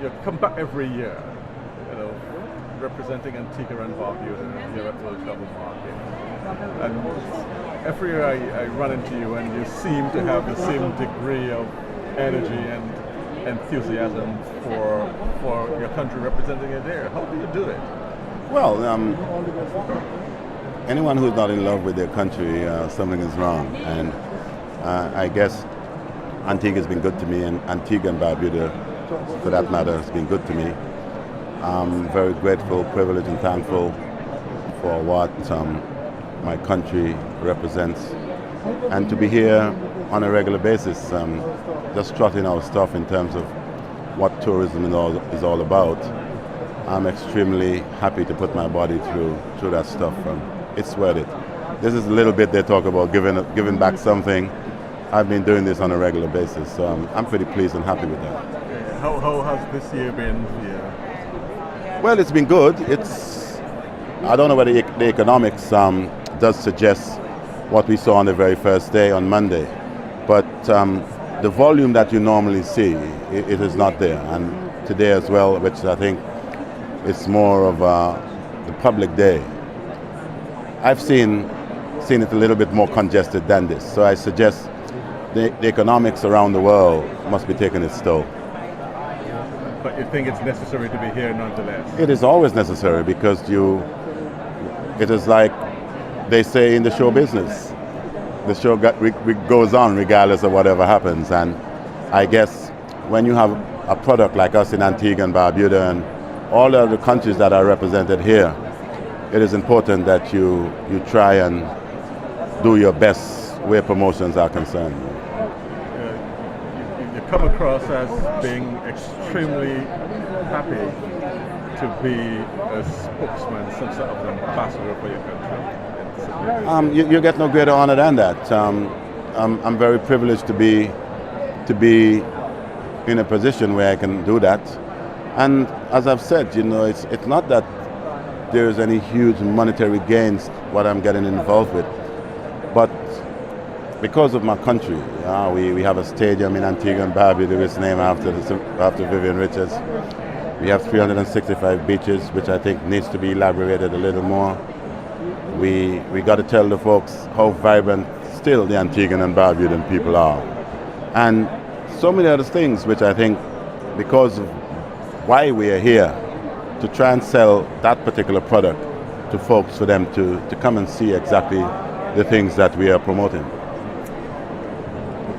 you come back every year, you know, representing Antigua and Barbuda here at World Travel Market. And every year I run into you and you seem to have the same degree of energy and enthusiasm for your country representing it there. How do you do it? Well, anyone who's not in love with their country, something is wrong. And I guess Antigua has been good to me, and Antigua and Barbuda, for that matter, has been good to me. I'm very grateful, privileged, and thankful for what my country represents. And to be here on a regular basis, just trotting our stuff in terms of what tourism is all about. I'm extremely happy to put my body through that stuff. It's worth it. This is a little bit they talk about giving back something. I've been doing this on a regular basis, so I'm pretty pleased and happy with that. How has this year been for you? Well, it's been good. I don't know whether the economics does suggest what we saw on the very first day on Monday, but the volume that you normally see, it is not there. And today as well, which I think is more of the public day, I've seen it a little bit more congested than this. So I suggest the economics around the world must be taking its toll. But you think it's necessary to be here nonetheless? It is always necessary because it is like they say in the show business. The show goes on regardless of whatever happens. And I guess when you have a product like us in Antigua and Barbuda and all the other countries that are represented here, it is important that you try and do your best where promotions are concerned. You come across as being extremely happy to be a spokesman, some sort of an ambassador for your country. You get no greater honor than that. I'm very privileged to be in a position where I can do that. And as I've said, it's not that there's any huge monetary gains what I'm getting involved with, but because of my country, we have a stadium in Antigua and Barbuda which is named after Vivian Richards. We have 365 beaches, which I think needs to be elaborated a little more. We got to tell the folks how vibrant still the Antiguan and Barbudan people are. And so many other things which I think, because of why we are here, to try and sell that particular product to folks for them to come and see exactly the things that we are promoting.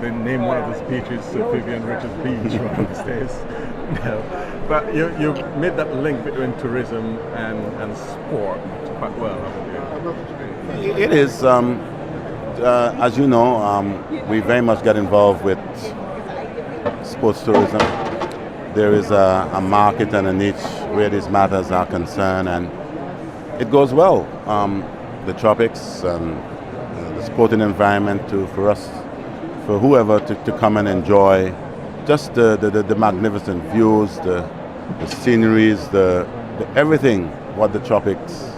They name one of those beaches Vivian Richards Beach one of these days. No. But you made that link between tourism and sport quite well, haven't you? It is. As you know, we very much get involved with sports tourism. There is a market and a niche where these matters are concerned, and it goes well. The tropics, the sporting environment for us, for whoever to come and enjoy just the magnificent views, the sceneries, the everything what the tropics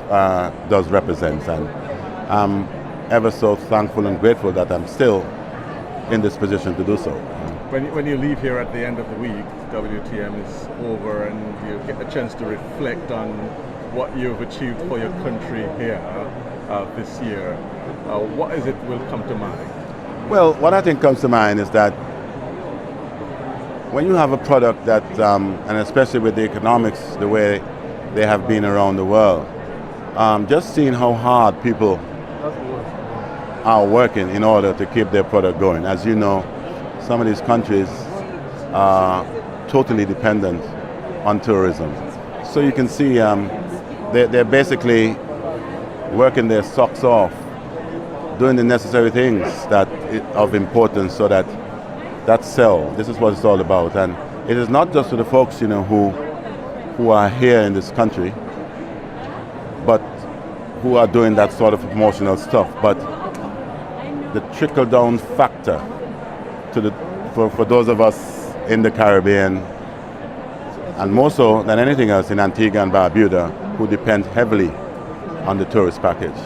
does represent. And I'm ever so thankful and grateful that I'm still in this position to do so. When you leave here at the end of the week, WTM is over and you get a chance to reflect on what you've achieved for your country here this year, what is it will come to mind? Well, what I think comes to mind is that when you have a product that, and especially with the economics the way they have been around the world, just seeing how hard people are working in order to keep their product going. As you know, some of these countries are totally dependent on tourism. So you can see they're basically working their socks off, doing the necessary things that of importance so that sell. This is what it's all about. And it is not just for the folks, who are here in this country, but who are doing that sort of promotional stuff. But the trickle-down factor for those of us in the Caribbean, and more so than anything else in Antigua and Barbuda, who depend heavily on the tourist package.